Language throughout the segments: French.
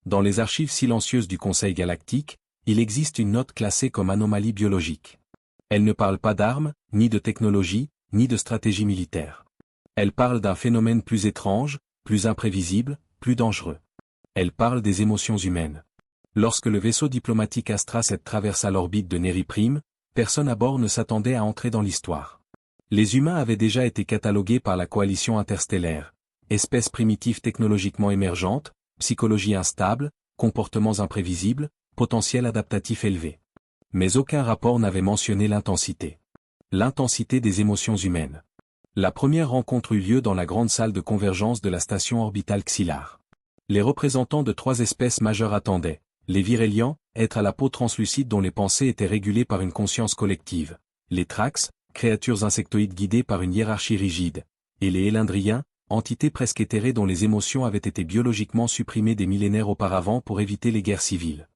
Dans les archives silencieuses du Conseil galactique, il existe une note classée comme anomalie biologique. Elle ne parle pas d'armes, ni de technologie, ni de stratégie militaire. Elle parle d'un phénomène plus étrange, plus imprévisible, plus dangereux. Elle parle des émotions humaines. Lorsque le vaisseau diplomatique Astra 7 traversa l'orbite de Neri Prime, personne à bord ne s'attendait à entrer dans l'histoire. Les humains avaient déjà été catalogués par la coalition interstellaire. Espèces primitives technologiquement émergentes, psychologie instable, comportements imprévisibles, potentiel adaptatif élevé. Mais aucun rapport n'avait mentionné l'intensité. L'intensité des émotions humaines. La première rencontre eut lieu dans la grande salle de convergence de la station orbitale Xylar. Les représentants de 3 espèces majeures attendaient. Les Virélians, êtres à la peau translucide dont les pensées étaient régulées par une conscience collective. Les Thrax, créatures insectoïdes guidées par une hiérarchie rigide. Et les Elindriens, entités presque éthérées dont les émotions avaient été biologiquement supprimées des millénaires auparavant pour éviter les guerres civiles.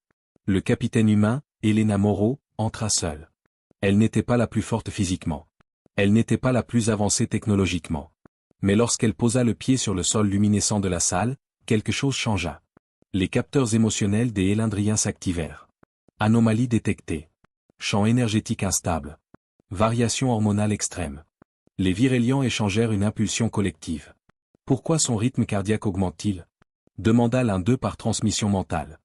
Le capitaine humain, Elena Moreau, entra seule. Elle n'était pas la plus forte physiquement. Elle n'était pas la plus avancée technologiquement. Mais lorsqu'elle posa le pied sur le sol luminescent de la salle, quelque chose changea. Les capteurs émotionnels des Elindriens s'activèrent. Anomalie détectée. Champ énergétique instable. Variation hormonale extrême. Les Virélians échangèrent une impulsion collective. Pourquoi son rythme cardiaque augmente-t-il? Demanda l'un d'eux par transmission mentale.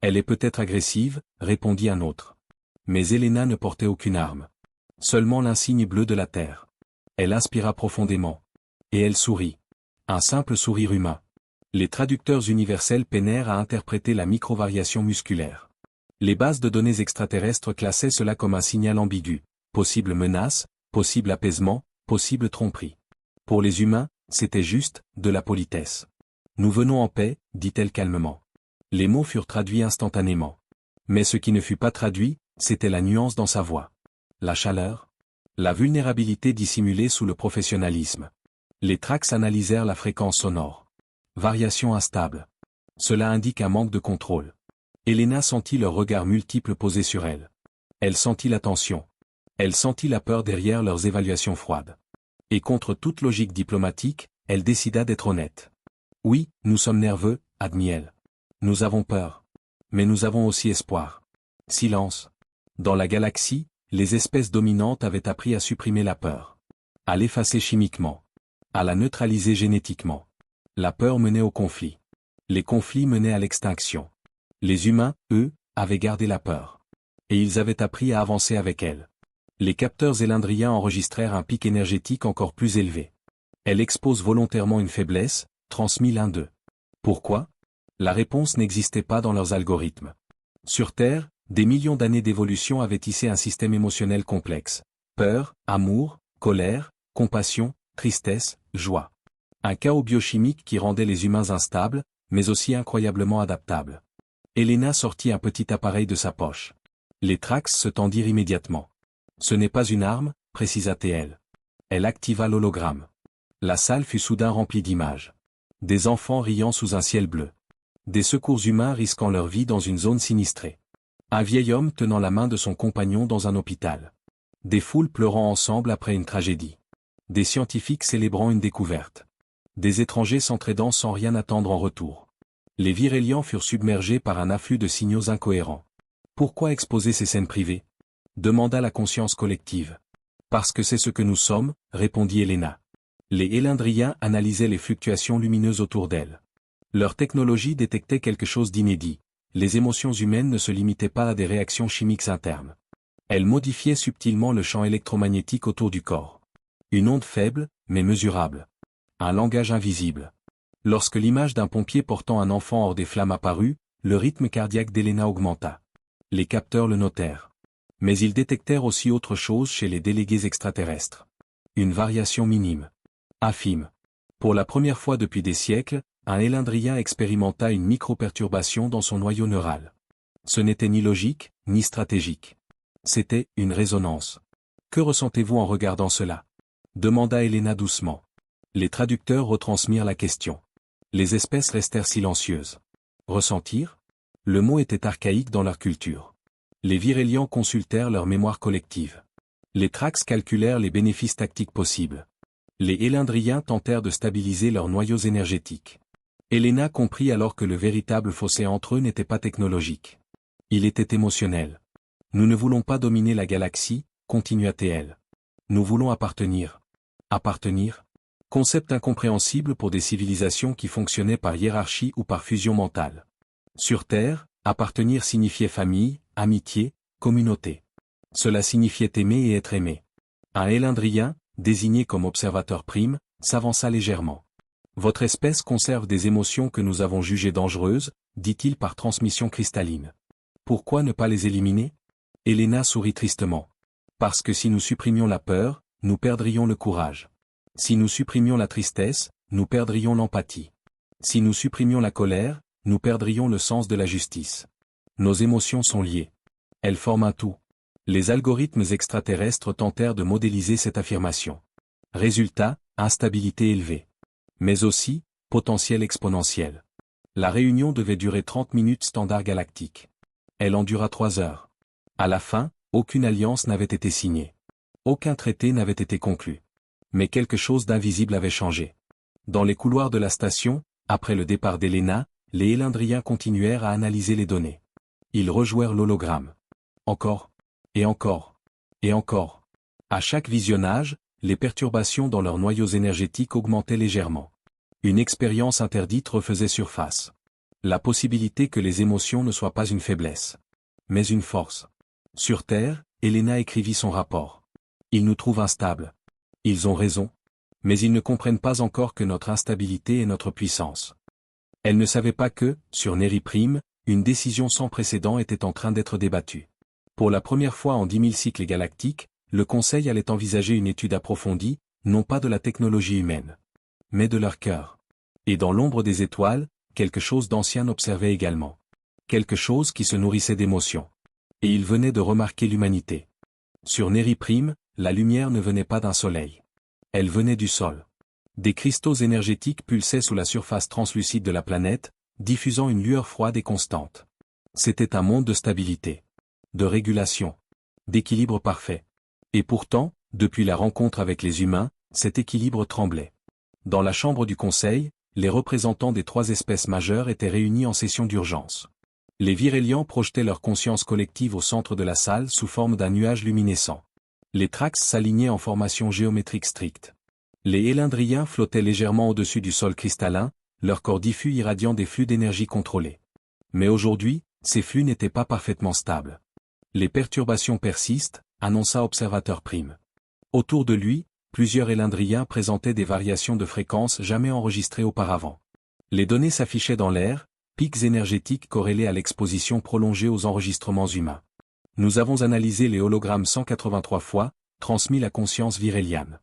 Elle est peut-être agressive, répondit un autre. Mais Elena ne portait aucune arme. Seulement l'insigne bleu de la Terre. Elle inspira profondément. Et elle sourit. Un simple sourire humain. Les traducteurs universels peinèrent à interpréter la microvariation musculaire. Les bases de données extraterrestres classaient cela comme un signal ambigu. Possible menace, possible apaisement, possible tromperie. Pour les humains, c'était juste, de la politesse. Nous venons en paix, dit-elle calmement. Les mots furent traduits instantanément. Mais ce qui ne fut pas traduit, c'était la nuance dans sa voix. La chaleur. La vulnérabilité dissimulée sous le professionnalisme. Les Thrax analysèrent la fréquence sonore. Variation instable. Cela indique un manque de contrôle. Elena sentit leurs regards multiples posés sur elle. Elle sentit la tension. Elle sentit la peur derrière leurs évaluations froides. Et contre toute logique diplomatique, elle décida d'être honnête. Oui, nous sommes nerveux, admit-elle. Nous avons peur. Mais nous avons aussi espoir. Silence. Dans la galaxie, les espèces dominantes avaient appris à supprimer la peur. À l'effacer chimiquement. À la neutraliser génétiquement. La peur menait au conflit. Les conflits menaient à l'extinction. Les humains, eux, avaient gardé la peur. Et ils avaient appris à avancer avec elle. Les capteurs élindriens enregistrèrent un pic énergétique encore plus élevé. Elle expose volontairement une faiblesse, transmis l'un d'eux. Pourquoi? La réponse n'existait pas dans leurs algorithmes. Sur Terre, des millions d'années d'évolution avaient tissé un système émotionnel complexe. Peur, amour, colère, compassion, tristesse, joie. Un chaos biochimique qui rendait les humains instables, mais aussi incroyablement adaptables. Elena sortit un petit appareil de sa poche. Les Thrax se tendirent immédiatement. Ce n'est pas une arme, précisa-t-elle. Elle activa l'hologramme. La salle fut soudain remplie d'images. Des enfants riant sous un ciel bleu. Des secours humains risquant leur vie dans une zone sinistrée. Un vieil homme tenant la main de son compagnon dans un hôpital. Des foules pleurant ensemble après une tragédie. Des scientifiques célébrant une découverte. Des étrangers s'entraidant sans rien attendre en retour. Les Virélians furent submergés par un afflux de signaux incohérents. Pourquoi exposer ces scènes privées? Demanda la conscience collective. Parce que c'est ce que nous sommes, répondit Elena. Les Elindriens analysaient les fluctuations lumineuses autour d'elles. Leur technologie détectait quelque chose d'inédit. Les émotions humaines ne se limitaient pas à des réactions chimiques internes. Elles modifiaient subtilement le champ électromagnétique autour du corps. Une onde faible, mais mesurable. Un langage invisible. Lorsque l'image d'un pompier portant un enfant hors des flammes apparut, le rythme cardiaque d'Elena augmenta. Les capteurs le notèrent. Mais ils détectèrent aussi autre chose chez les délégués extraterrestres. Une variation minime. Infime. Pour la première fois depuis des siècles, un Elindrien expérimenta une micro-perturbation dans son noyau neural. Ce n'était ni logique, ni stratégique. C'était une résonance. Que ressentez-vous en regardant cela? Demanda Elena doucement. Les traducteurs retransmirent la question. Les espèces restèrent silencieuses. Ressentir? Le mot était archaïque dans leur culture. Les Virélians consultèrent leur mémoire collective. Les Thrax calculèrent les bénéfices tactiques possibles. Les Elindriens tentèrent de stabiliser leurs noyaux énergétiques. Elena comprit alors que le véritable fossé entre eux n'était pas technologique. Il était émotionnel. Nous ne voulons pas dominer la galaxie, continua-t-elle. Nous voulons appartenir. Appartenir? Concept incompréhensible pour des civilisations qui fonctionnaient par hiérarchie ou par fusion mentale. Sur Terre, appartenir signifiait famille, amitié, communauté. Cela signifiait aimer et être aimé. Un Elendrien, désigné comme observateur prime, s'avança légèrement. Votre espèce conserve des émotions que nous avons jugées dangereuses, dit-il par transmission cristalline. Pourquoi ne pas les éliminer? Elena sourit tristement. Parce que si nous supprimions la peur, nous perdrions le courage. Si nous supprimions la tristesse, nous perdrions l'empathie. Si nous supprimions la colère, nous perdrions le sens de la justice. Nos émotions sont liées. Elles forment un tout. Les algorithmes extraterrestres tentèrent de modéliser cette affirmation. Résultat, instabilité élevée. Mais aussi, potentiel exponentiel. La réunion devait durer 30 minutes standard galactique. Elle en dura 3 heures. À la fin, aucune alliance n'avait été signée. Aucun traité n'avait été conclu. Mais quelque chose d'invisible avait changé. Dans les couloirs de la station, après le départ d'Elena, les Elendriens continuèrent à analyser les données. Ils rejouèrent l'hologramme. Encore. Et encore. Et encore. À chaque visionnage, les perturbations dans leurs noyaux énergétiques augmentaient légèrement. Une expérience interdite refaisait surface. La possibilité que les émotions ne soient pas une faiblesse, mais une force. Sur Terre, Elena écrivit son rapport. Ils nous trouvent instables. Ils ont raison. Mais ils ne comprennent pas encore que notre instabilité est notre puissance. Elle ne savait pas que, sur Neri Prime, une décision sans précédent était en train d'être débattue. Pour la première fois en 10 000 cycles galactiques, le Conseil allait envisager une étude approfondie, non pas de la technologie humaine, mais de leur cœur. Et dans l'ombre des étoiles, quelque chose d'ancien observait également. Quelque chose qui se nourrissait d'émotions. Et il venait de remarquer l'humanité. Sur Neri Prime, la lumière ne venait pas d'un soleil. Elle venait du sol. Des cristaux énergétiques pulsaient sous la surface translucide de la planète, diffusant une lueur froide et constante. C'était un monde de stabilité, de régulation, d'équilibre parfait. Et pourtant, depuis la rencontre avec les humains, cet équilibre tremblait. Dans la chambre du Conseil, les représentants des 3 espèces majeures étaient réunis en session d'urgence. Les Virélians projetaient leur conscience collective au centre de la salle sous forme d'un nuage luminescent. Les Trax s'alignaient en formation géométrique stricte. Les Elendriens flottaient légèrement au-dessus du sol cristallin, leur corps diffus irradiant des flux d'énergie contrôlés. Mais aujourd'hui, ces flux n'étaient pas parfaitement stables. Les perturbations persistent, annonça Observateur Prime. Autour de lui, plusieurs Elendriens présentaient des variations de fréquence jamais enregistrées auparavant. Les données s'affichaient dans l'air, pics énergétiques corrélés à l'exposition prolongée aux enregistrements humains. Nous avons analysé les hologrammes 183 fois, transmis la conscience viréliane.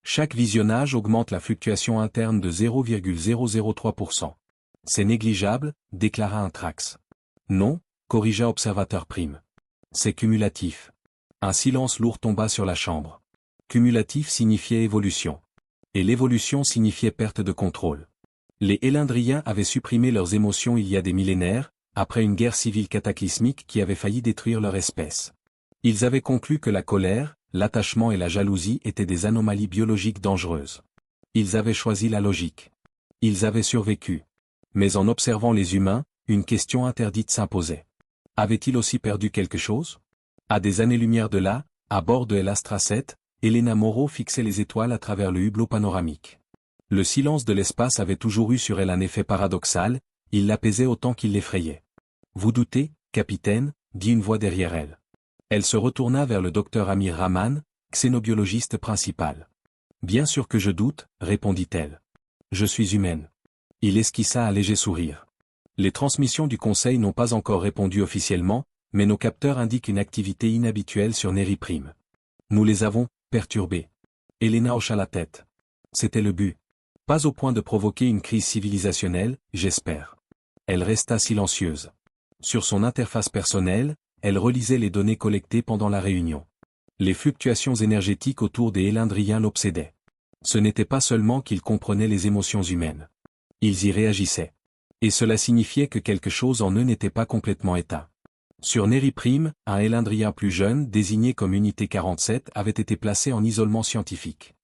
Chaque visionnage augmente la fluctuation interne de 0,003%. C'est négligeable, déclara un Trax. Non, corrigea Observateur Prime. C'est cumulatif. Un silence lourd tomba sur la chambre. Cumulatif signifiait évolution. Et l'évolution signifiait perte de contrôle. Les Elendriens avaient supprimé leurs émotions il y a des millénaires, après une guerre civile cataclysmique qui avait failli détruire leur espèce. Ils avaient conclu que la colère, l'attachement et la jalousie étaient des anomalies biologiques dangereuses. Ils avaient choisi la logique. Ils avaient survécu. Mais en observant les humains, une question interdite s'imposait. Avaient-ils aussi perdu quelque chose? À des années-lumière de là, à bord de El Astra 7, Elena Moreau fixait les étoiles à travers le hublot panoramique. Le silence de l'espace avait toujours eu sur elle un effet paradoxal, il l'apaisait autant qu'il l'effrayait. Vous doutez, capitaine, dit une voix derrière elle. Elle se retourna vers le docteur Amir Rahman, xénobiologiste principal. Bien sûr que je doute, répondit-elle. Je suis humaine. Il esquissa un léger sourire. Les transmissions du Conseil n'ont pas encore répondu officiellement, mais nos capteurs indiquent une activité inhabituelle sur Neri Prime. Nous les avons perturbés. Elena hocha la tête. C'était le but. Pas au point de provoquer une crise civilisationnelle, j'espère. Elle resta silencieuse. Sur son interface personnelle, elle relisait les données collectées pendant la réunion. Les fluctuations énergétiques autour des Elendriens l'obsédaient. Ce n'était pas seulement qu'ils comprenaient les émotions humaines. Ils y réagissaient. Et cela signifiait que quelque chose en eux n'était pas complètement éteint. Sur Neri Prime, un Elendrien plus jeune, désigné comme Unité 47, avait été placé en isolement scientifique.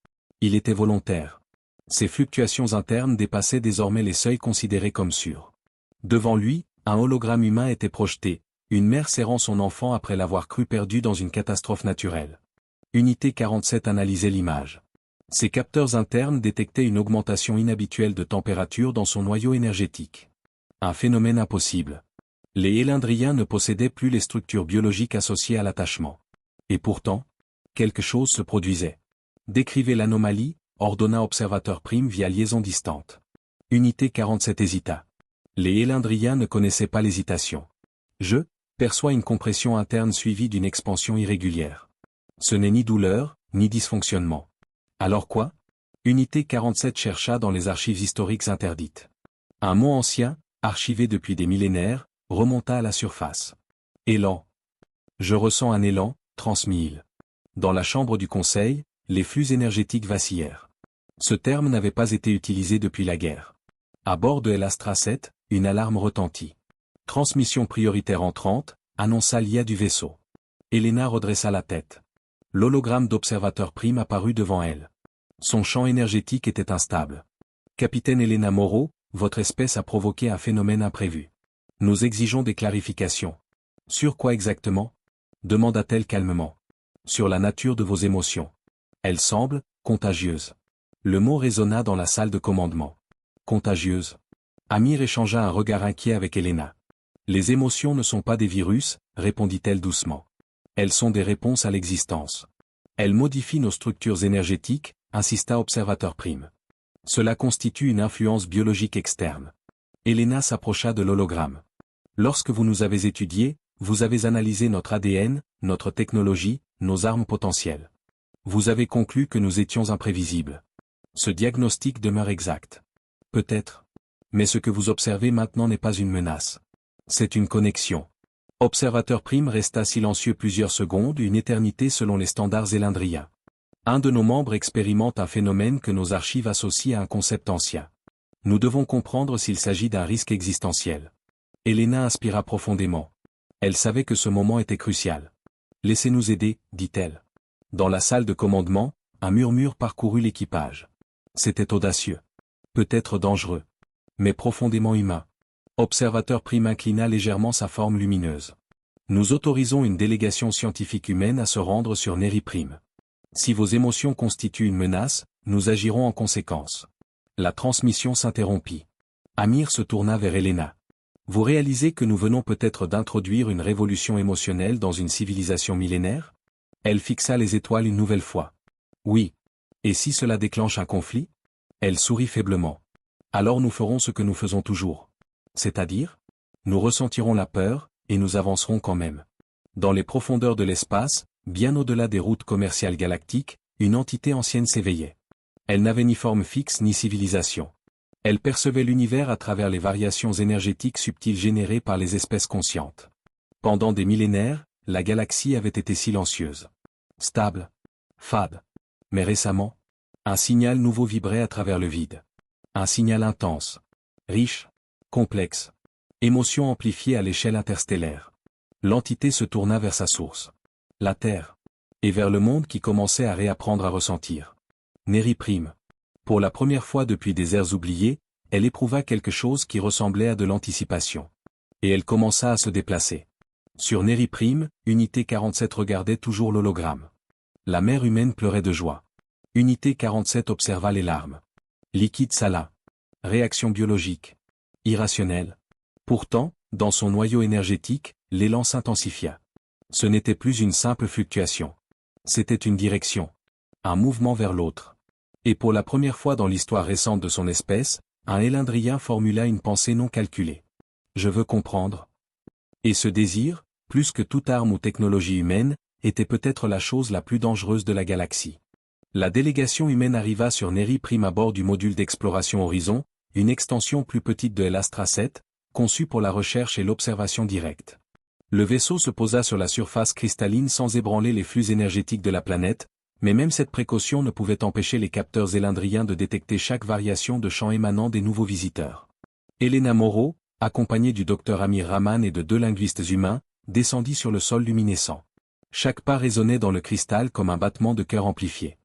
Il était volontaire. Ces fluctuations internes dépassaient désormais les seuils considérés comme sûrs. Devant lui, un hologramme humain était projeté, une mère serrant son enfant après l'avoir cru perdu dans une catastrophe naturelle. Unité 47 analysait l'image. Ses capteurs internes détectaient une augmentation inhabituelle de température dans son noyau énergétique. Un phénomène impossible. Les Élindriens ne possédaient plus les structures biologiques associées à l'attachement. Et pourtant, quelque chose se produisait. Décrivez l'anomalie, ordonna observateur prime via liaison distante. Unité 47 hésita. Les Élindriens ne connaissaient pas l'hésitation. Je perçois une compression interne suivie d'une expansion irrégulière. Ce n'est ni douleur, ni dysfonctionnement. Alors quoi? Unité 47 chercha dans les archives historiques interdites. Un mot ancien, archivé depuis des millénaires, remonta à la surface. Élan. Je ressens un élan, transmis-il. Dans la chambre du conseil, les flux énergétiques vacillèrent. Ce terme n'avait pas été utilisé depuis la guerre. À bord de El Astra 7, une alarme retentit. Transmission prioritaire entrante, annonça l'IA du vaisseau. Elena redressa la tête. L'hologramme d'observateur prime apparut devant elle. Son champ énergétique était instable. Capitaine Elena Moreau, votre espèce a provoqué un phénomène imprévu. Nous exigeons des clarifications. Sur quoi exactement? Demanda-t-elle calmement. Sur la nature de vos émotions. Elles semblent contagieuses. Le mot résonna dans la salle de commandement. Contagieuse. Amir échangea un regard inquiet avec Elena. Les émotions ne sont pas des virus, répondit-elle doucement. Elles sont des réponses à l'existence. Elles modifient nos structures énergétiques, insista observateur prime. Cela constitue une influence biologique externe. Elena s'approcha de l'hologramme. Lorsque vous nous avez étudiés, vous avez analysé notre ADN, notre technologie, nos armes potentielles. Vous avez conclu que nous étions imprévisibles. Ce diagnostic demeure exact. Peut-être. Mais ce que vous observez maintenant n'est pas une menace. C'est une connexion. Observateur prime resta silencieux plusieurs secondes, une éternité selon les standards élindriens. Un de nos membres expérimente un phénomène que nos archives associent à un concept ancien. Nous devons comprendre s'il s'agit d'un risque existentiel. Elena inspira profondément. Elle savait que ce moment était crucial. Laissez-nous aider, dit-elle. Dans la salle de commandement, un murmure parcourut l'équipage. C'était audacieux. Peut-être dangereux. Mais profondément humain. Observateur prime inclina légèrement sa forme lumineuse. Nous autorisons une délégation scientifique humaine à se rendre sur Neri Prime. Si vos émotions constituent une menace, nous agirons en conséquence. La transmission s'interrompit. Amir se tourna vers Elena. Vous réalisez que nous venons peut-être d'introduire une révolution émotionnelle dans une civilisation millénaire? Elle fixa les étoiles une nouvelle fois. Oui. Et si cela déclenche un conflit? Elle sourit faiblement. Alors nous ferons ce que nous faisons toujours. C'est-à-dire? Nous ressentirons la peur, et nous avancerons quand même. Dans les profondeurs de l'espace, bien au-delà des routes commerciales galactiques, une entité ancienne s'éveillait. Elle n'avait ni forme fixe ni civilisation. Elle percevait l'univers à travers les variations énergétiques subtiles générées par les espèces conscientes. Pendant des millénaires, la galaxie avait été silencieuse. Stable. Fade. Mais récemment, un signal nouveau vibrait à travers le vide. Un signal intense. Riche. Complexe. Émotion amplifiée à l'échelle interstellaire. L'entité se tourna vers sa source. La Terre. Et vers le monde qui commençait à réapprendre à ressentir. Neri Prime. Pour la première fois depuis des ères oubliées, elle éprouva quelque chose qui ressemblait à de l'anticipation. Et elle commença à se déplacer. Sur Neri Prime, Unité 47 regardait toujours l'hologramme. La mère humaine pleurait de joie. Unité 47 observa les larmes. Liquide sala. Réaction biologique. Irrationnelle. Pourtant, dans son noyau énergétique, l'élan s'intensifia. Ce n'était plus une simple fluctuation. C'était une direction. Un mouvement vers l'autre. Et pour la première fois dans l'histoire récente de son espèce, un élindrien formula une pensée non calculée. Je veux comprendre. Et ce désir, plus que toute arme ou technologie humaine, était peut-être la chose la plus dangereuse de la galaxie. La délégation humaine arriva sur Neri Prime à bord du module d'exploration Horizon, une extension plus petite de El Astra 7, conçue pour la recherche et l'observation directe. Le vaisseau se posa sur la surface cristalline sans ébranler les flux énergétiques de la planète, mais même cette précaution ne pouvait empêcher les capteurs élindriens de détecter chaque variation de champ émanant des nouveaux visiteurs. Elena Moreau, accompagnée du docteur Amir Rahman et de 2 linguistes humains, descendit sur le sol luminescent. Chaque pas résonnait dans le cristal comme un battement de cœur amplifié.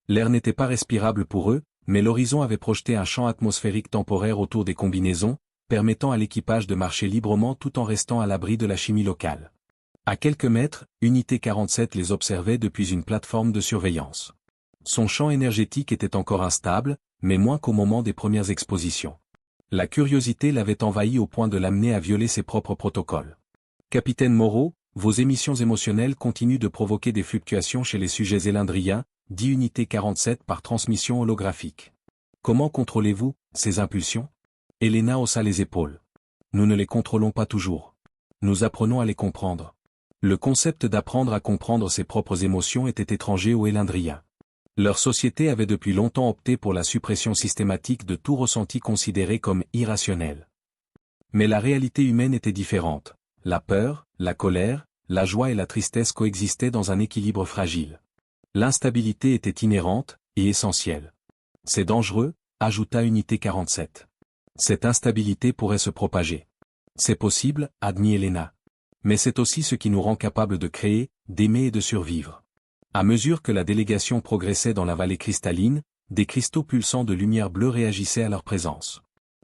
L'air n'était pas respirable pour eux, mais l'horizon avait projeté un champ atmosphérique temporaire autour des combinaisons, permettant à l'équipage de marcher librement tout en restant à l'abri de la chimie locale. À quelques mètres, Unité 47 les observait depuis une plateforme de surveillance. Son champ énergétique était encore instable, mais moins qu'au moment des premières expositions. La curiosité l'avait envahi au point de l'amener à violer ses propres protocoles. Capitaine Moreau, vos émissions émotionnelles continuent de provoquer des fluctuations chez les sujets élindriens, dit Unité 47 par transmission holographique. Comment contrôlez-vous ces impulsions? Elena haussa les épaules. Nous ne les contrôlons pas toujours. Nous apprenons à les comprendre. Le concept d'apprendre à comprendre ses propres émotions était étranger aux élindriens. Leur société avait depuis longtemps opté pour la suppression systématique de tout ressenti considéré comme irrationnel. Mais la réalité humaine était différente. La peur, la colère, la joie et la tristesse coexistaient dans un équilibre fragile. L'instabilité était inhérente et essentielle. C'est dangereux, ajouta Unité 47. Cette instabilité pourrait se propager. C'est possible, admit Elena. Mais c'est aussi ce qui nous rend capables de créer, d'aimer et de survivre. À mesure que la délégation progressait dans la vallée cristalline, des cristaux pulsants de lumière bleue réagissaient à leur présence.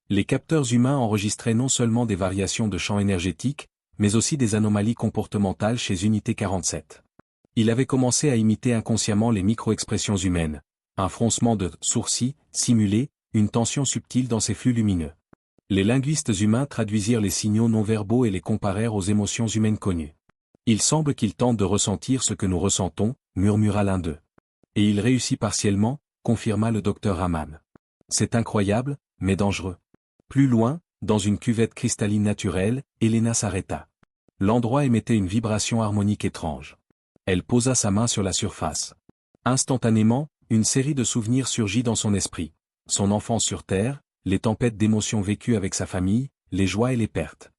Les capteurs humains enregistraient non seulement des variations de champ énergétique, mais aussi des anomalies comportementales chez Unité 47. Il avait commencé à imiter inconsciemment les micro-expressions humaines, un froncement de sourcils, simulé, une tension subtile dans ses flux lumineux. Les linguistes humains traduisirent les signaux non-verbaux et les comparèrent aux émotions humaines connues. Il semble qu'ils tentent de ressentir ce que nous ressentons, murmura l'un d'eux. Et il réussit partiellement, confirma le docteur Raman. C'est incroyable, mais dangereux. Plus loin, dans une cuvette cristalline naturelle, Elena s'arrêta. L'endroit émettait une vibration harmonique étrange. Elle posa sa main sur la surface. Instantanément, une série de souvenirs surgit dans son esprit. Son enfance sur Terre, les tempêtes d'émotions vécues avec sa famille, les joies et les pertes.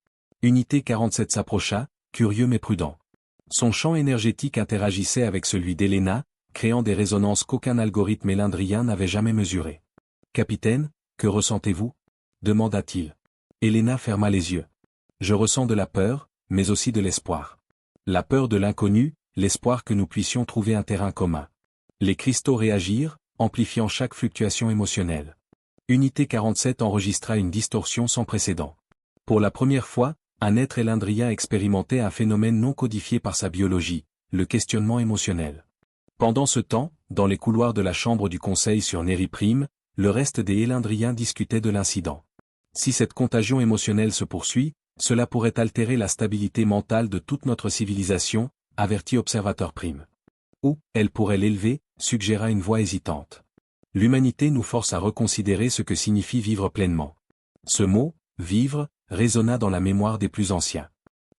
Unité 47 s'approcha, curieux mais prudent. Son champ énergétique interagissait avec celui d'Elena, créant des résonances qu'aucun algorithme élindrien n'avait jamais mesurées. « Capitaine, que ressentez-vous » demanda-t-il. Elena ferma les yeux. « Je ressens de la peur, mais aussi de l'espoir. La peur de l'inconnu, l'espoir que nous puissions trouver un terrain commun. » Les cristaux réagirent, amplifiant chaque fluctuation émotionnelle. Unité 47 enregistra une distorsion sans précédent. Pour la première fois, un être élindrien expérimentait un phénomène non codifié par sa biologie, le questionnement émotionnel. Pendant ce temps, dans les couloirs de la chambre du conseil sur Neri Prime, le reste des élindriens discutait de l'incident. Si cette contagion émotionnelle se poursuit, cela pourrait altérer la stabilité mentale de toute notre civilisation, avertit Observateur Prime. Ou, elle pourrait l'élever, suggéra une voix hésitante. L'humanité nous force à reconsidérer ce que signifie vivre pleinement. Ce mot, vivre, résonna dans la mémoire des plus anciens.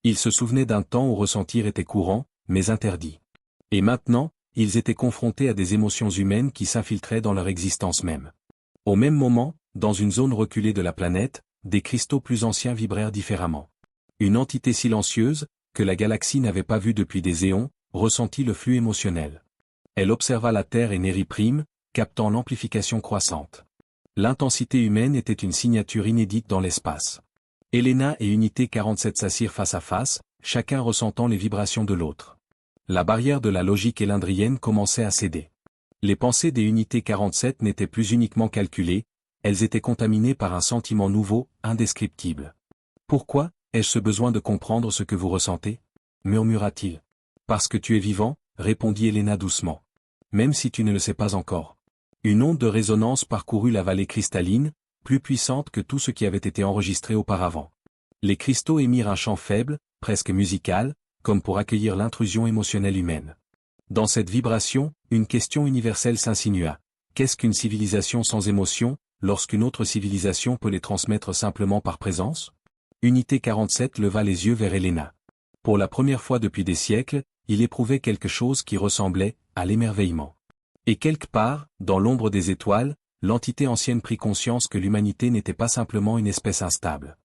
Ils se souvenaient d'un temps où ressentir était courant, mais interdit. Et maintenant, ils étaient confrontés à des émotions humaines qui s'infiltraient dans leur existence même. Au même moment, dans une zone reculée de la planète, des cristaux plus anciens vibrèrent différemment. Une entité silencieuse, que la galaxie n'avait pas vue depuis des éons, ressentit le flux émotionnel. Elle observa la Terre et Neri Prime, captant l'amplification croissante. L'intensité humaine était une signature inédite dans l'espace. Elena et Unité 47 s'assirent face à face, chacun ressentant les vibrations de l'autre. La barrière de la logique élindrienne commençait à céder. Les pensées des Unités 47 n'étaient plus uniquement calculées, elles étaient contaminées par un sentiment nouveau, indescriptible. « Pourquoi ai-je ce besoin de comprendre ce que vous ressentez » murmura-t-il. « Parce que tu es vivant, répondit Elena doucement. Même si tu ne le sais pas encore. » Une onde de résonance parcourut la vallée cristalline, plus puissante que tout ce qui avait été enregistré auparavant. Les cristaux émirent un chant faible, presque musical, comme pour accueillir l'intrusion émotionnelle humaine. Dans cette vibration, une question universelle s'insinua. Qu'est-ce qu'une civilisation sans émotion, lorsqu'une autre civilisation peut les transmettre simplement par présence? Unité 47 leva les yeux vers Elena. Pour la première fois depuis des siècles, il éprouvait quelque chose qui ressemblait à l'émerveillement. Et quelque part, dans l'ombre des étoiles, l'entité ancienne prit conscience que l'humanité n'était pas simplement une espèce instable.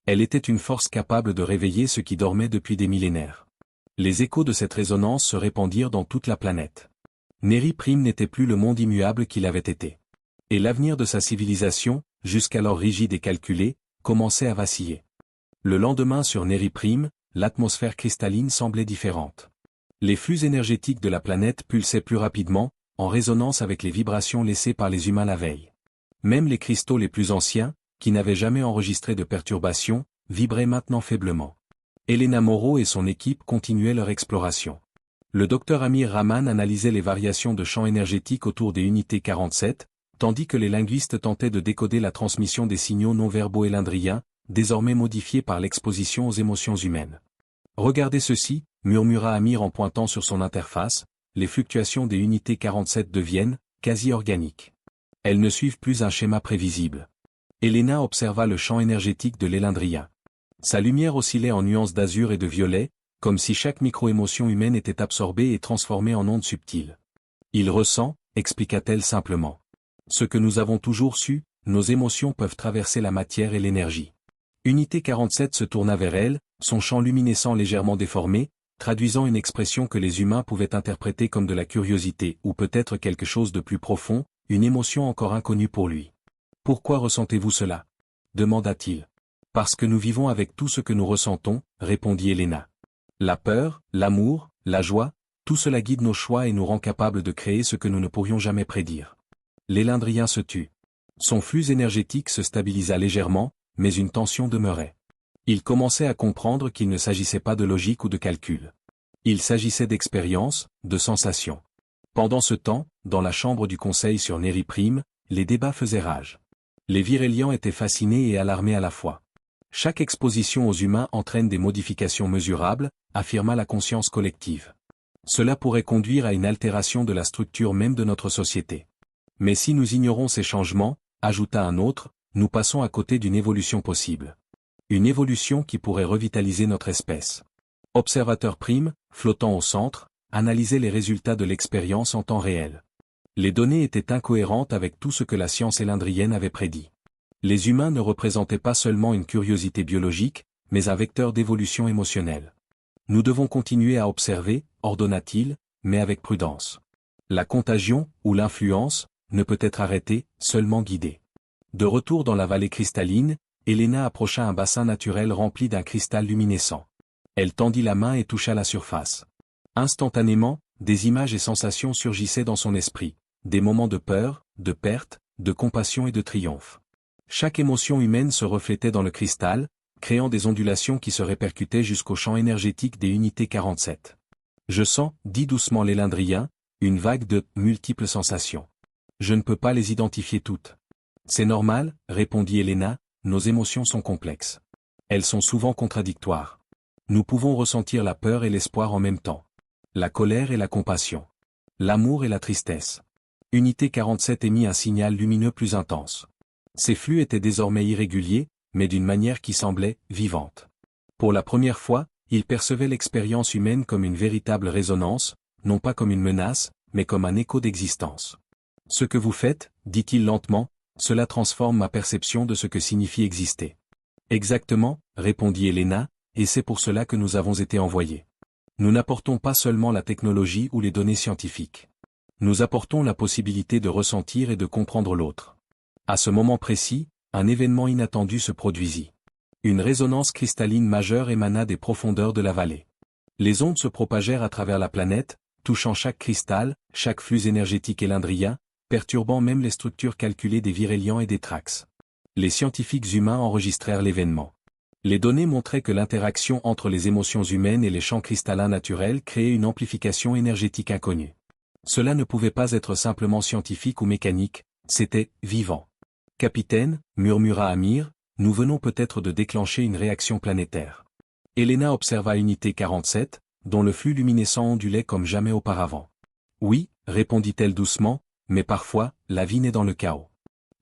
Elle était une force capable de réveiller ce qui dormait depuis des millénaires. Les échos de cette résonance se répandirent dans toute la planète. Neri Prime n'était plus le monde immuable qu'il avait été. Et l'avenir de sa civilisation, jusqu'alors rigide et calculé, commençait à vaciller. Le lendemain sur Neri Prime, l'atmosphère cristalline semblait différente. Les flux énergétiques de la planète pulsaient plus rapidement, en résonance avec les vibrations laissées par les humains la veille. Même les cristaux les plus anciens, qui n'avaient jamais enregistré de perturbations, vibraient maintenant faiblement. Elena Moreau et son équipe continuaient leur exploration. Le docteur Amir Rahman analysait les variations de champs énergétiques autour des unités 47, tandis que les linguistes tentaient de décoder la transmission des signaux non-verbaux élindriens, désormais modifiés par l'exposition aux émotions humaines. Regardez ceci, murmura Amir en pointant sur son interface, les fluctuations des unités 47 deviennent quasi organiques. Elles ne suivent plus un schéma prévisible. Elena observa le champ énergétique de l'élindrien. Sa lumière oscillait en nuances d'azur et de violet, comme si chaque micro-émotion humaine était absorbée et transformée en ondes subtiles. Il ressent, expliqua-t-elle simplement. Ce que nous avons toujours su, nos émotions peuvent traverser la matière et l'énergie. Unité 47 se tourna vers elle, son champ luminescent légèrement déformé, traduisant une expression que les humains pouvaient interpréter comme de la curiosité ou peut-être quelque chose de plus profond, une émotion encore inconnue pour lui. « Pourquoi ressentez-vous cela » demanda-t-il. « Parce que nous vivons avec tout ce que nous ressentons, » répondit Elena. La peur, l'amour, la joie, tout cela guide nos choix et nous rend capables de créer ce que nous ne pourrions jamais prédire. L'élindrien se tut. Son flux énergétique se stabilisa légèrement, mais une tension demeurait. Il commençait à comprendre qu'il ne s'agissait pas de logique ou de calcul. Il s'agissait d'expérience, de sensation. Pendant ce temps, dans la chambre du conseil sur Neri Prime, les débats faisaient rage. Les Virélians étaient fascinés et alarmés à la fois. Chaque exposition aux humains entraîne des modifications mesurables, affirma la conscience collective. Cela pourrait conduire à une altération de la structure même de notre société. Mais si nous ignorons ces changements, ajouta un autre, nous passons à côté d'une évolution possible. Une évolution qui pourrait revitaliser notre espèce. Observateur Prime, flottant au centre, analysait les résultats de l'expérience en temps réel. Les données étaient incohérentes avec tout ce que la science élindrienne avait prédit. Les humains ne représentaient pas seulement une curiosité biologique, mais un vecteur d'évolution émotionnelle. Nous devons continuer à observer, ordonna-t-il, mais avec prudence. La contagion, ou l'influence, ne peut être arrêtée, seulement guidée. De retour dans la vallée cristalline, Elena approcha un bassin naturel rempli d'un cristal luminescent. Elle tendit la main et toucha la surface. Instantanément, des images et sensations surgissaient dans son esprit, des moments de peur, de perte, de compassion et de triomphe. Chaque émotion humaine se reflétait dans le cristal, créant des ondulations qui se répercutaient jusqu'au champ énergétique des unités 47. Je sens, dit doucement l'élindrien, une vague de multiples sensations. Je ne peux pas les identifier toutes. C'est normal, répondit Elena, nos émotions sont complexes. Elles sont souvent contradictoires. Nous pouvons ressentir la peur et l'espoir en même temps. La colère et la compassion. L'amour et la tristesse. Unité 47 émit un signal lumineux plus intense. Ces flux étaient désormais irréguliers, mais d'une manière qui semblait vivante. Pour la première fois, il percevait l'expérience humaine comme une véritable résonance, non pas comme une menace, mais comme un écho d'existence. Ce que vous faites, dit-il lentement, cela transforme ma perception de ce que signifie exister. Exactement, répondit Elena, et c'est pour cela que nous avons été envoyés. Nous n'apportons pas seulement la technologie ou les données scientifiques. Nous apportons la possibilité de ressentir et de comprendre l'autre. À ce moment précis, un événement inattendu se produisit. Une résonance cristalline majeure émana des profondeurs de la vallée. Les ondes se propagèrent à travers la planète, touchant chaque cristal, chaque flux énergétique élindrien, perturbant même les structures calculées des Virélians et des Thrax. Les scientifiques humains enregistrèrent l'événement. Les données montraient que l'interaction entre les émotions humaines et les champs cristallins naturels créait une amplification énergétique inconnue. Cela ne pouvait pas être simplement scientifique ou mécanique, c'était vivant. Capitaine, murmura Amir, nous venons peut-être de déclencher une réaction planétaire. Elena observa Unité 47, dont le flux luminescent ondulait comme jamais auparavant. Oui, répondit-elle doucement, mais parfois, la vie naît dans le chaos.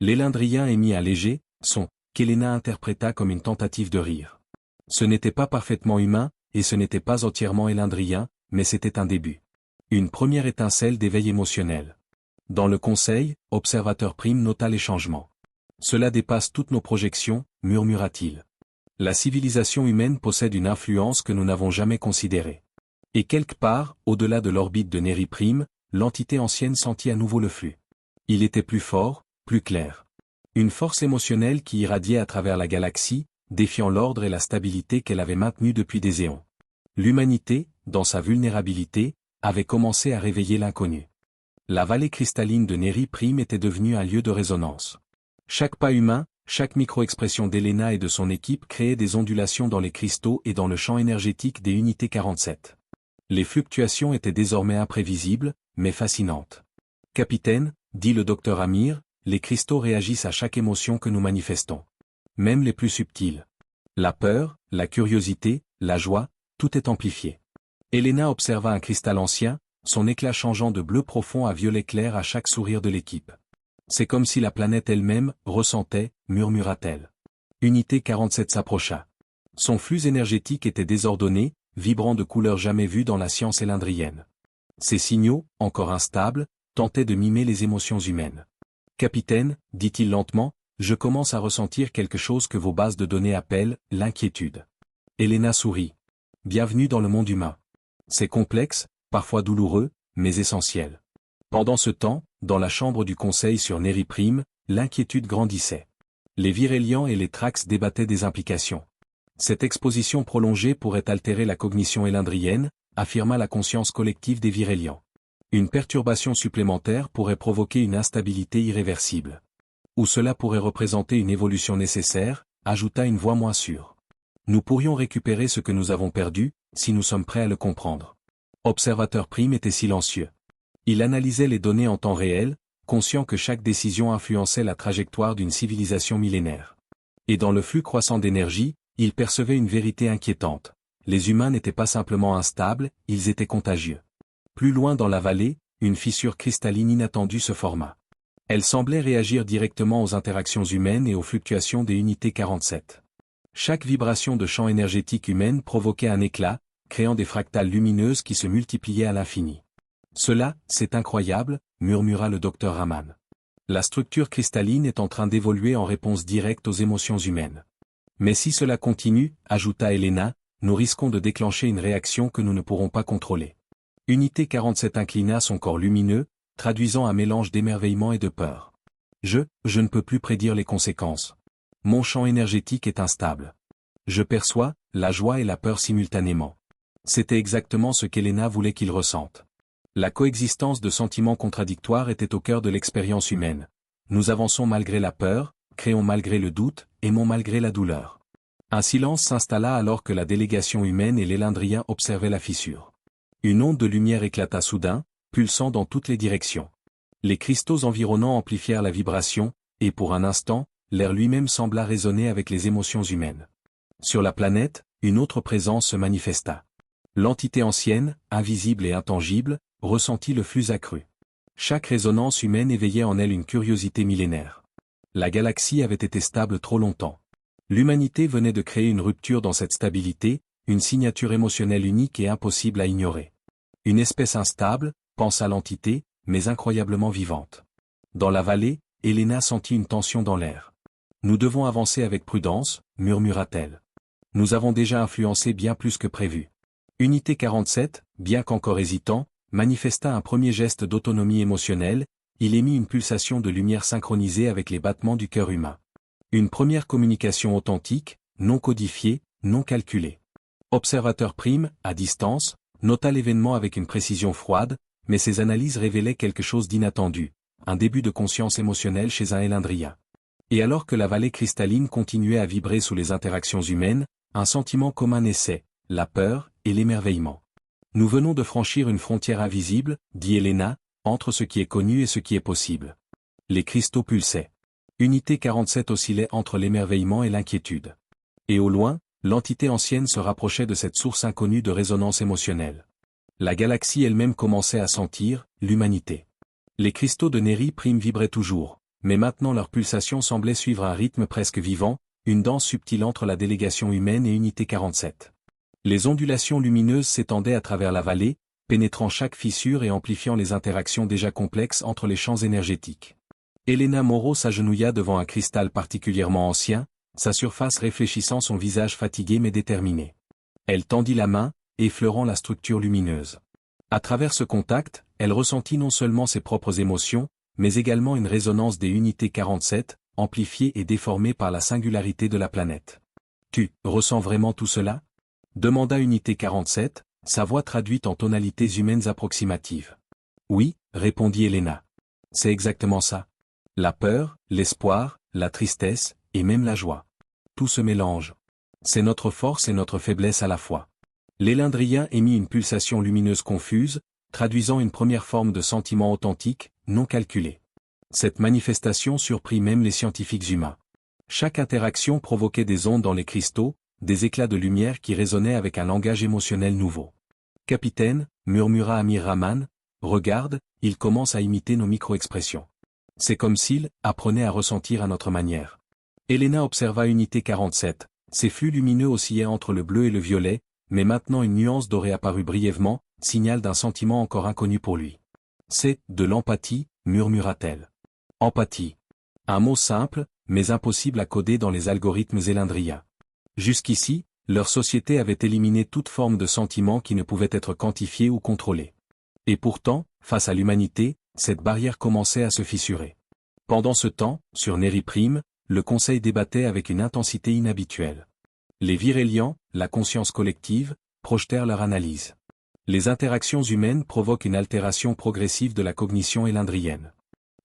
L'élindrien émit un léger son, qu'Elena interpréta comme une tentative de rire. Ce n'était pas parfaitement humain, et ce n'était pas entièrement élindrien, mais c'était un début. Une première étincelle d'éveil émotionnel. Dans le conseil, observateur Prime nota les changements. Cela dépasse toutes nos projections, murmura-t-il. La civilisation humaine possède une influence que nous n'avons jamais considérée. Et quelque part, au-delà de l'orbite de Neri Prime, l'entité ancienne sentit à nouveau le flux. Il était plus fort, plus clair. Une force émotionnelle qui irradiait à travers la galaxie, défiant l'ordre et la stabilité qu'elle avait maintenue depuis des éons. L'humanité, dans sa vulnérabilité, avait commencé à réveiller l'inconnu. La vallée cristalline de Neri Prime était devenue un lieu de résonance. Chaque pas humain, chaque micro-expression d'Elena et de son équipe créait des ondulations dans les cristaux et dans le champ énergétique des unités 47. Les fluctuations étaient désormais imprévisibles, mais fascinantes. Capitaine, dit le docteur Amir, les cristaux réagissent à chaque émotion que nous manifestons. Même les plus subtiles. La peur, la curiosité, la joie, tout est amplifié. Elena observa un cristal ancien, son éclat changeant de bleu profond à violet clair à chaque sourire de l'équipe. C'est comme si la planète elle-même ressentait, murmura-t-elle. Unité 47 s'approcha. Son flux énergétique était désordonné, vibrant de couleurs jamais vues dans la science élindrienne. Ces signaux, encore instables, tentaient de mimer les émotions humaines. Capitaine, dit-il lentement, je commence à ressentir quelque chose que vos bases de données appellent l'inquiétude. Elena sourit. Bienvenue dans le monde humain. C'est complexe, parfois douloureux, mais essentiel. Pendant ce temps, dans la chambre du conseil sur Neri Prime, l'inquiétude grandissait. Les Virélians et les Trax débattaient des implications. Cette exposition prolongée pourrait altérer la cognition élindrienne, affirma la conscience collective des Virélians. Une perturbation supplémentaire pourrait provoquer une instabilité irréversible. Ou cela pourrait représenter une évolution nécessaire, ajouta une voix moins sûre. Nous pourrions récupérer ce que nous avons perdu, si nous sommes prêts à le comprendre. Observateur Prime était silencieux. Il analysait les données en temps réel, conscient que chaque décision influençait la trajectoire d'une civilisation millénaire. Et dans le flux croissant d'énergie, il percevait une vérité inquiétante. Les humains n'étaient pas simplement instables, ils étaient contagieux. Plus loin dans la vallée, une fissure cristalline inattendue se forma. Elle semblait réagir directement aux interactions humaines et aux fluctuations des unités 47. Chaque vibration de champ énergétique humaine provoquait un éclat, créant des fractales lumineuses qui se multipliaient à l'infini. Cela, c'est incroyable, murmura le docteur Raman. La structure cristalline est en train d'évoluer en réponse directe aux émotions humaines. Mais si cela continue, ajouta Elena, nous risquons de déclencher une réaction que nous ne pourrons pas contrôler. Unité 47 inclina son corps lumineux, traduisant un mélange d'émerveillement et de peur. Je ne peux plus prédire les conséquences. Mon champ énergétique est instable. Je perçois la joie et la peur simultanément. C'était exactement ce qu'Elena voulait qu'il ressente. La coexistence de sentiments contradictoires était au cœur de l'expérience humaine. Nous avançons malgré la peur, créons malgré le doute, aimons malgré la douleur. Un silence s'installa alors que la délégation humaine et l'élindrien observaient la fissure. Une onde de lumière éclata soudain, pulsant dans toutes les directions. Les cristaux environnants amplifièrent la vibration, et pour un instant, l'air lui-même sembla résonner avec les émotions humaines. Sur la planète, une autre présence se manifesta. L'entité ancienne, invisible et intangible, ressentit le flux accru. Chaque résonance humaine éveillait en elle une curiosité millénaire. La galaxie avait été stable trop longtemps. L'humanité venait de créer une rupture dans cette stabilité, une signature émotionnelle unique et impossible à ignorer. Une espèce instable, pensa l'entité, mais incroyablement vivante. Dans la vallée, Elena sentit une tension dans l'air. Nous devons avancer avec prudence, murmura-t-elle. Nous avons déjà influencé bien plus que prévu. Unité 47, bien qu'encore hésitant, manifesta un premier geste d'autonomie émotionnelle, il émit une pulsation de lumière synchronisée avec les battements du cœur humain. Une première communication authentique, non codifiée, non calculée. Observateur Prime, à distance, nota l'événement avec une précision froide, mais ses analyses révélaient quelque chose d'inattendu, un début de conscience émotionnelle chez un élindrien. Et alors que la vallée cristalline continuait à vibrer sous les interactions humaines, un sentiment commun naissait, la peur et l'émerveillement. Nous venons de franchir une frontière invisible, dit Elena, entre ce qui est connu et ce qui est possible. Les cristaux pulsaient. Unité 47 oscillait entre l'émerveillement et l'inquiétude. Et au loin, l'entité ancienne se rapprochait de cette source inconnue de résonance émotionnelle. La galaxie elle-même commençait à sentir l'humanité. Les cristaux de Neri Prime vibraient toujours, mais maintenant leur pulsation semblait suivre un rythme presque vivant, une danse subtile entre la délégation humaine et Unité 47. Les ondulations lumineuses s'étendaient à travers la vallée, pénétrant chaque fissure et amplifiant les interactions déjà complexes entre les champs énergétiques. Elena Moreau s'agenouilla devant un cristal particulièrement ancien, sa surface réfléchissant son visage fatigué mais déterminé. Elle tendit la main, effleurant la structure lumineuse. À travers ce contact, elle ressentit non seulement ses propres émotions, mais également une résonance des unités 47, amplifiée et déformée par la singularité de la planète. « Tu ressens vraiment tout cela ?» demanda Unité 47, sa voix traduite en tonalités humaines approximatives. « Oui, répondit Elena. C'est exactement ça. La peur, l'espoir, la tristesse, et même la joie. Tout se mélange. C'est notre force et notre faiblesse à la fois. L'Élindrien émit une pulsation lumineuse confuse, traduisant une première forme de sentiment authentique, non calculé. Cette manifestation surprit même les scientifiques humains. Chaque interaction provoquait des ondes dans les cristaux, des éclats de lumière qui résonnaient avec un langage émotionnel nouveau. « Capitaine » murmura Amir Rahman, « regarde, il commence à imiter nos micro-expressions. C'est comme s'il apprenait à ressentir à notre manière. » Elena observa Unité 47, ses flux lumineux oscillaient entre le bleu et le violet, mais maintenant une nuance dorée apparut brièvement, signal d'un sentiment encore inconnu pour lui. « C'est de l'empathie » murmura-t-elle. « Empathie. » Un mot simple, mais impossible à coder dans les algorithmes élindriens. Jusqu'ici, leur société avait éliminé toute forme de sentiment qui ne pouvait être quantifié ou contrôlé. Et pourtant, face à l'humanité, cette barrière commençait à se fissurer. Pendant ce temps, sur Neri Prime, le Conseil débattait avec une intensité inhabituelle. Les Virélians, la conscience collective, projetèrent leur analyse. Les interactions humaines provoquent une altération progressive de la cognition élindrienne.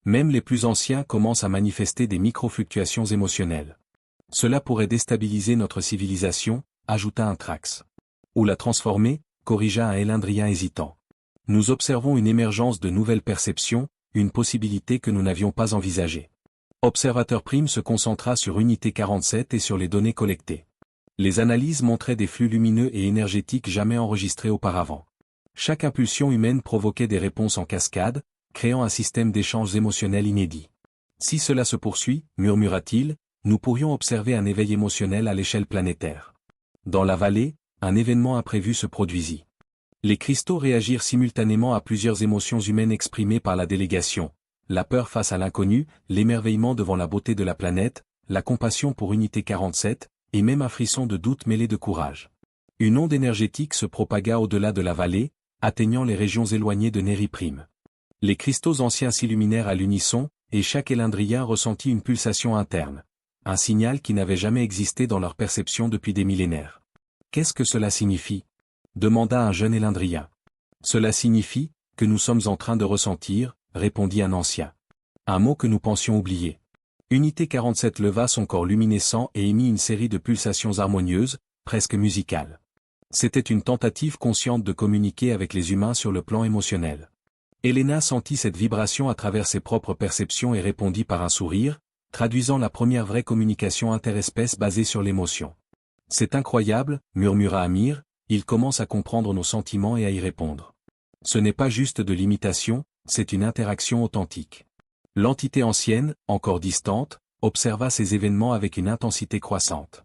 Même les plus anciens commencent à manifester des micro-fluctuations émotionnelles. Cela pourrait déstabiliser notre civilisation, ajouta un Thrax. Ou la transformer, corrigea un Élindrien hésitant. Nous observons une émergence de nouvelles perceptions, une possibilité que nous n'avions pas envisagée. Observateur Prime se concentra sur Unité 47 et sur les données collectées. Les analyses montraient des flux lumineux et énergétiques jamais enregistrés auparavant. Chaque impulsion humaine provoquait des réponses en cascade, créant un système d'échanges émotionnels inédit. Si cela se poursuit, murmura-t-il, nous pourrions observer un éveil émotionnel à l'échelle planétaire. Dans la vallée, un événement imprévu se produisit. Les cristaux réagirent simultanément à plusieurs émotions humaines exprimées par la délégation, la peur face à l'inconnu, l'émerveillement devant la beauté de la planète, la compassion pour Unité 47, et même un frisson de doute mêlé de courage. Une onde énergétique se propagua au-delà de la vallée, atteignant les régions éloignées de Neri Prime. Les cristaux anciens s'illuminèrent à l'unisson, et chaque Élindrien ressentit une pulsation interne. Un signal qui n'avait jamais existé dans leur perception depuis des millénaires. « Qu'est-ce que cela signifie » demanda un jeune Élindrien. « Cela signifie que nous sommes en train de ressentir, » répondit un ancien. Un mot que nous pensions oublier. Unité 47 leva son corps luminescent et émit une série de pulsations harmonieuses, presque musicales. C'était une tentative consciente de communiquer avec les humains sur le plan émotionnel. Elena sentit cette vibration à travers ses propres perceptions et répondit par un sourire, traduisant la première vraie communication interespèce basée sur l'émotion. « C'est incroyable » murmura Amir, « il commence à comprendre nos sentiments et à y répondre. Ce n'est pas juste de l'imitation, c'est une interaction authentique. » L'entité ancienne, encore distante, observa ces événements avec une intensité croissante.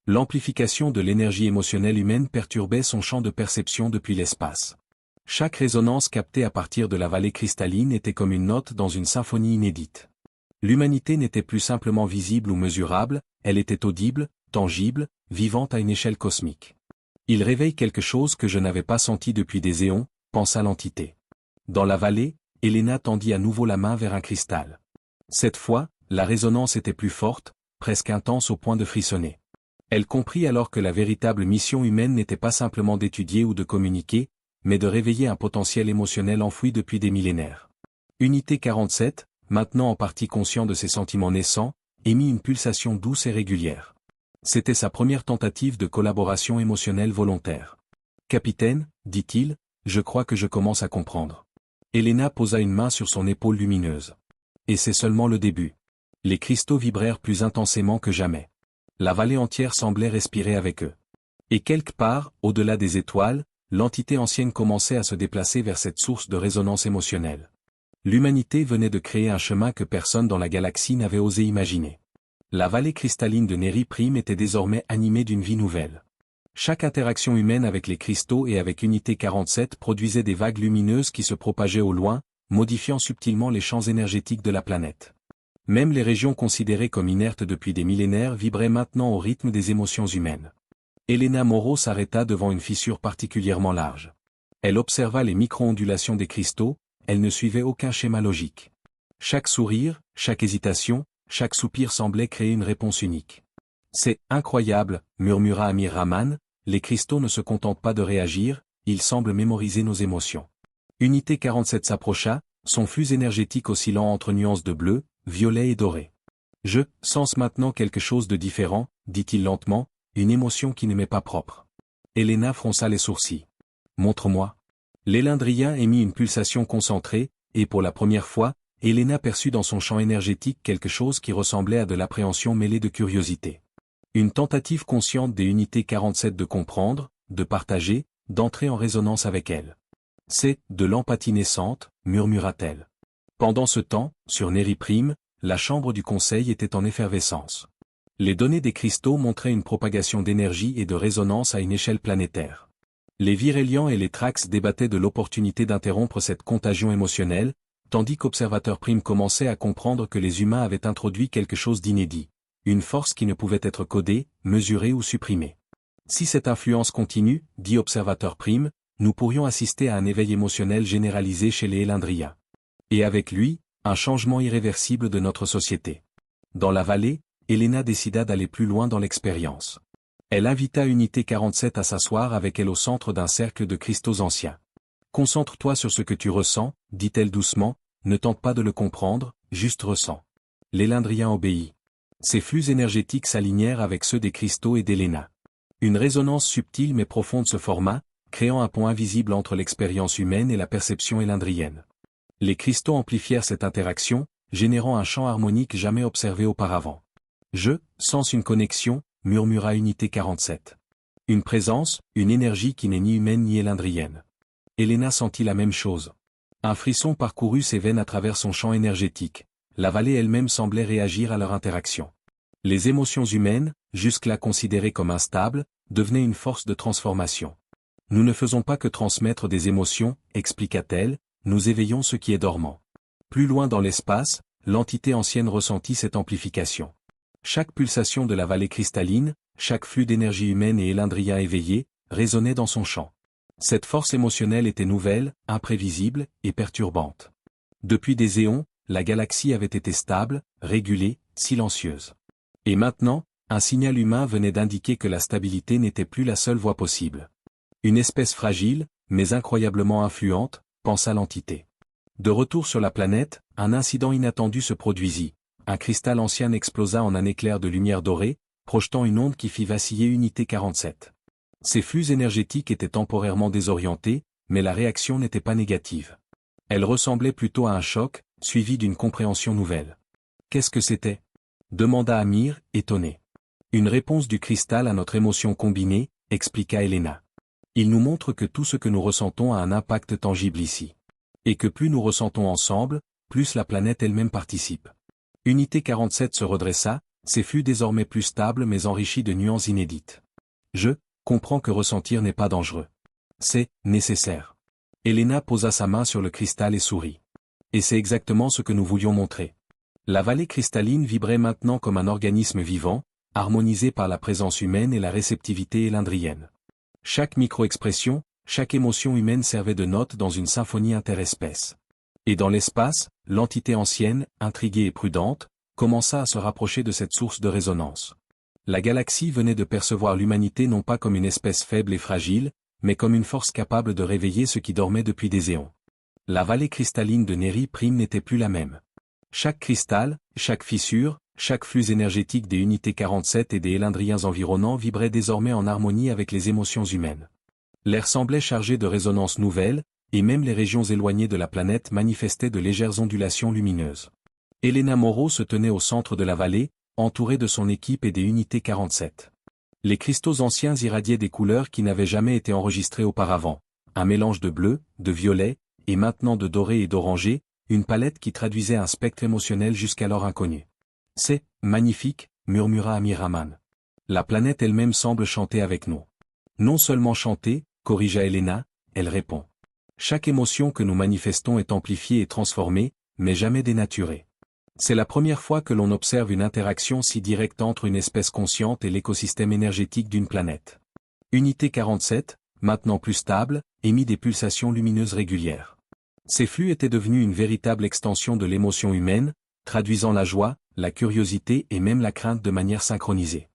L'amplification de l'énergie émotionnelle humaine perturbait son champ de perception depuis l'espace. Chaque résonance captée à partir de la vallée cristalline était comme une note dans une symphonie inédite. L'humanité n'était plus simplement visible ou mesurable, elle était audible, tangible, vivante à une échelle cosmique. Il réveille quelque chose que je n'avais pas senti depuis des éons, pensa l'entité. Dans la vallée, Elena tendit à nouveau la main vers un cristal. Cette fois, la résonance était plus forte, presque intense au point de frissonner. Elle comprit alors que la véritable mission humaine n'était pas simplement d'étudier ou de communiquer, mais de réveiller un potentiel émotionnel enfoui depuis des millénaires. Unité 47, maintenant en partie conscient de ses sentiments naissants, émit une pulsation douce et régulière. C'était sa première tentative de collaboration émotionnelle volontaire. « Capitaine, dit-il, je crois que je commence à comprendre. » Elena posa une main sur son épaule lumineuse. Et c'est seulement le début. Les cristaux vibrèrent plus intensément que jamais. La vallée entière semblait respirer avec eux. Et quelque part, au-delà des étoiles, l'entité ancienne commençait à se déplacer vers cette source de résonance émotionnelle. L'humanité venait de créer un chemin que personne dans la galaxie n'avait osé imaginer. La vallée cristalline de Neri Prime était désormais animée d'une vie nouvelle. Chaque interaction humaine avec les cristaux et avec Unité 47 produisait des vagues lumineuses qui se propageaient au loin, modifiant subtilement les champs énergétiques de la planète. Même les régions considérées comme inertes depuis des millénaires vibraient maintenant au rythme des émotions humaines. Elena Moreau s'arrêta devant une fissure particulièrement large. Elle observa les micro-ondulations des cristaux, elle ne suivait aucun schéma logique. Chaque sourire, chaque hésitation, chaque soupir semblait créer une réponse unique. « C'est incroyable » murmura Amir Rahman, « les cristaux ne se contentent pas de réagir, ils semblent mémoriser nos émotions. » Unité 47 s'approcha, son flux énergétique oscillant entre nuances de bleu, violet et doré. Je sens maintenant quelque chose de différent, dit-il lentement, une émotion qui ne m'est pas propre. Elena fronça les sourcils. Montre-moi. L'Élindrien émit une pulsation concentrée, et pour la première fois, Elena perçut dans son champ énergétique quelque chose qui ressemblait à de l'appréhension mêlée de curiosité. Une tentative consciente des unités 47 de comprendre, de partager, d'entrer en résonance avec elle. C'est de l'empathie naissante, murmura-t-elle. Pendant ce temps, sur Neri Prime, la chambre du conseil était en effervescence. Les données des cristaux montraient une propagation d'énergie et de résonance à une échelle planétaire. Les Virélians et les Trax débattaient de l'opportunité d'interrompre cette contagion émotionnelle, tandis qu'Observateur Prime commençait à comprendre que les humains avaient introduit quelque chose d'inédit, une force qui ne pouvait être codée, mesurée ou supprimée. Si cette influence continue, dit Observateur Prime, nous pourrions assister à un éveil émotionnel généralisé chez les Élindriens. Et avec lui, un changement irréversible de notre société. Dans la vallée, Elena décida d'aller plus loin dans l'expérience. Elle invita Unité 47 à s'asseoir avec elle au centre d'un cercle de cristaux anciens. Concentre-toi sur ce que tu ressens, dit-elle doucement, ne tente pas de le comprendre, juste ressens. L'Élindrien obéit. Ses flux énergétiques s'alignèrent avec ceux des cristaux et d'Elena. Une résonance subtile mais profonde se forma, créant un pont invisible entre l'expérience humaine et la perception élindrienne. Les cristaux amplifièrent cette interaction, générant un champ harmonique jamais observé auparavant. Je sens une connexion, murmura Unité 47. Une présence, une énergie qui n'est ni humaine ni élindrienne. Elena sentit la même chose. Un frisson parcourut ses veines à travers son champ énergétique. La vallée elle-même semblait réagir à leur interaction. Les émotions humaines, jusque-là considérées comme instables, devenaient une force de transformation. Nous ne faisons pas que transmettre des émotions, expliqua-t-elle, nous éveillons ce qui est dormant. Plus loin dans l'espace, l'entité ancienne ressentit cette amplification. Chaque pulsation de la vallée cristalline, chaque flux d'énergie humaine et élindrien éveillé, résonnait dans son champ. Cette force émotionnelle était nouvelle, imprévisible et perturbante. Depuis des éons, la galaxie avait été stable, régulée, silencieuse. Et maintenant, un signal humain venait d'indiquer que la stabilité n'était plus la seule voie possible. Une espèce fragile, mais incroyablement influente, pensa l'entité. De retour sur la planète, un incident inattendu se produisit. Un cristal ancien explosa en un éclair de lumière dorée, projetant une onde qui fit vaciller Unité 47. Ces flux énergétiques étaient temporairement désorientés, mais la réaction n'était pas négative. Elle ressemblait plutôt à un choc, suivi d'une compréhension nouvelle. Qu'est-ce que c'était ? Demanda Amir, étonné. Une réponse du cristal à notre émotion combinée, expliqua Elena. Il nous montre que tout ce que nous ressentons a un impact tangible ici. Et que plus nous ressentons ensemble, plus la planète elle-même participe. Unité 47 se redressa, ses flux désormais plus stables mais enrichis de nuances inédites. Je comprends que ressentir n'est pas dangereux. C'est nécessaire. Elena posa sa main sur le cristal et sourit. Et c'est exactement ce que nous voulions montrer. La vallée cristalline vibrait maintenant comme un organisme vivant, harmonisé par la présence humaine et la réceptivité élindrienne. Chaque micro-expression, chaque émotion humaine servait de note dans une symphonie interespèce. Et dans l'espace, l'entité ancienne, intriguée et prudente, commença à se rapprocher de cette source de résonance. La galaxie venait de percevoir l'humanité non pas comme une espèce faible et fragile, mais comme une force capable de réveiller ce qui dormait depuis des éons. La vallée cristalline de Neri Prime n'était plus la même. Chaque cristal, chaque fissure, chaque flux énergétique des unités 47 et des élindriens environnants vibrait désormais en harmonie avec les émotions humaines. L'air semblait chargé de résonances nouvelles, et même les régions éloignées de la planète manifestaient de légères ondulations lumineuses. Elena Moreau se tenait au centre de la vallée, entourée de son équipe et des unités 47. Les cristaux anciens irradiaient des couleurs qui n'avaient jamais été enregistrées auparavant, un mélange de bleu, de violet, et maintenant de doré et d'orangé, une palette qui traduisait un spectre émotionnel jusqu'alors inconnu. « C'est magnifique », murmura Amir Rahman. « La planète elle-même semble chanter avec nous. » Non seulement chanter, corrigea Elena, elle répond. Chaque émotion que nous manifestons est amplifiée et transformée, mais jamais dénaturée. C'est la première fois que l'on observe une interaction si directe entre une espèce consciente et l'écosystème énergétique d'une planète. Unité 47, maintenant plus stable, émit des pulsations lumineuses régulières. Ces flux étaient devenus une véritable extension de l'émotion humaine, traduisant la joie, la curiosité et même la crainte de manière synchronisée.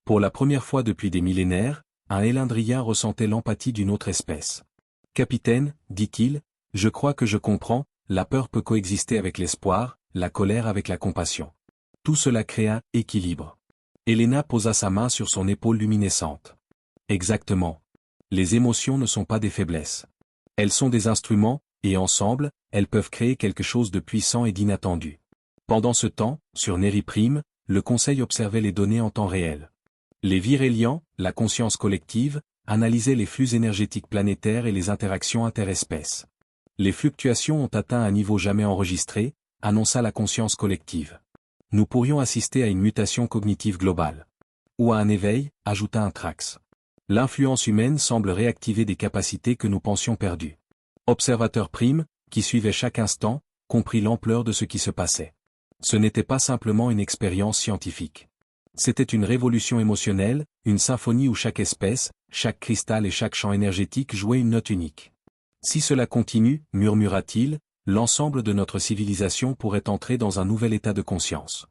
Pour la première fois depuis des millénaires, un élindrien ressentait l'empathie d'une autre espèce. « Capitaine, dit-il, je crois que je comprends, la peur peut coexister avec l'espoir, la colère avec la compassion. Tout cela crée un équilibre. Elena posa sa main sur son épaule luminescente. Exactement. Les émotions ne sont pas des faiblesses. Elles sont des instruments, et ensemble, elles peuvent créer quelque chose de puissant et d'inattendu. Pendant ce temps, sur Neri Prime, le Conseil observait les données en temps réel. Les Virélians, la conscience collective, analysaient les flux énergétiques planétaires et les interactions interespèces. Les fluctuations ont atteint un niveau jamais enregistré, annonça la conscience collective. Nous pourrions assister à une mutation cognitive globale. Ou à un éveil, ajouta un Trax. L'influence humaine semble réactiver des capacités que nous pensions perdues. Observateur Prime, qui suivait chaque instant, comprit l'ampleur de ce qui se passait. Ce n'était pas simplement une expérience scientifique. C'était une révolution émotionnelle, une symphonie où chaque espèce, chaque cristal et chaque champ énergétique jouaient une note unique. Si cela continue, murmura-t-il, l'ensemble de notre civilisation pourrait entrer dans un nouvel état de conscience.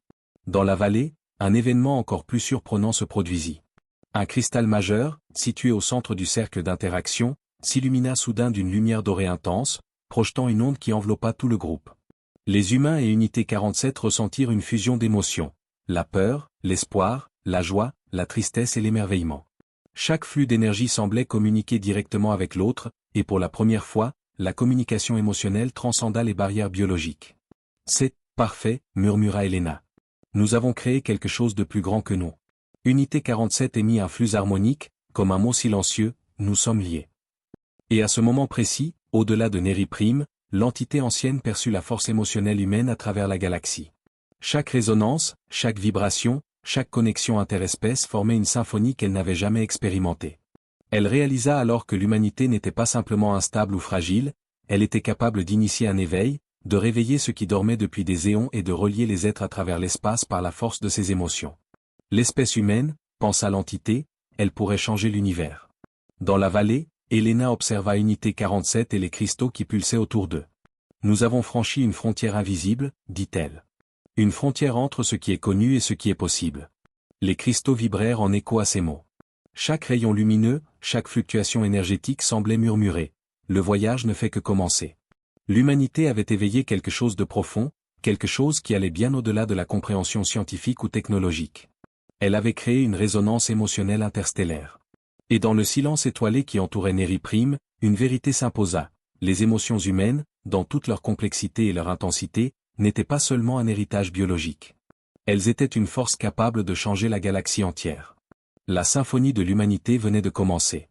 Dans la vallée, un événement encore plus surprenant se produisit. Un cristal majeur, situé au centre du cercle d'interaction, s'illumina soudain d'une lumière dorée intense, projetant une onde qui enveloppa tout le groupe. Les humains et Unité 47 ressentirent une fusion d'émotions. La peur, l'espoir, la joie, la tristesse et l'émerveillement. Chaque flux d'énergie semblait communiquer directement avec l'autre, et pour la première fois, la communication émotionnelle transcenda les barrières biologiques. « C'est parfait », murmura Elena. « Nous avons créé quelque chose de plus grand que nous. » Unité 47 émit un flux harmonique, comme un mot silencieux, « nous sommes liés ». Et à ce moment précis, au-delà de Neri Prime, l'entité ancienne perçut la force émotionnelle humaine à travers la galaxie. Chaque résonance, chaque vibration, chaque connexion interespèce formait une symphonie qu'elle n'avait jamais expérimentée. Elle réalisa alors que l'humanité n'était pas simplement instable ou fragile, elle était capable d'initier un éveil, de réveiller ce qui dormait depuis des éons et de relier les êtres à travers l'espace par la force de ses émotions. L'espèce humaine, pensa l'entité, elle pourrait changer l'univers. Dans la vallée, Elena observa Unité 47 et les cristaux qui pulsaient autour d'eux. Nous avons franchi une frontière invisible, dit-elle. Une frontière entre ce qui est connu et ce qui est possible. Les cristaux vibrèrent en écho à ces mots. Chaque rayon lumineux, chaque fluctuation énergétique semblait murmurer. Le voyage ne fait que commencer. L'humanité avait éveillé quelque chose de profond, quelque chose qui allait bien au-delà de la compréhension scientifique ou technologique. Elle avait créé une résonance émotionnelle interstellaire. Et dans le silence étoilé qui entourait Neri Prime, une vérité s'imposa. Les émotions humaines, dans toute leur complexité et leur intensité, n'étaient pas seulement un héritage biologique. Elles étaient une force capable de changer la galaxie entière. La symphonie de l'humanité venait de commencer.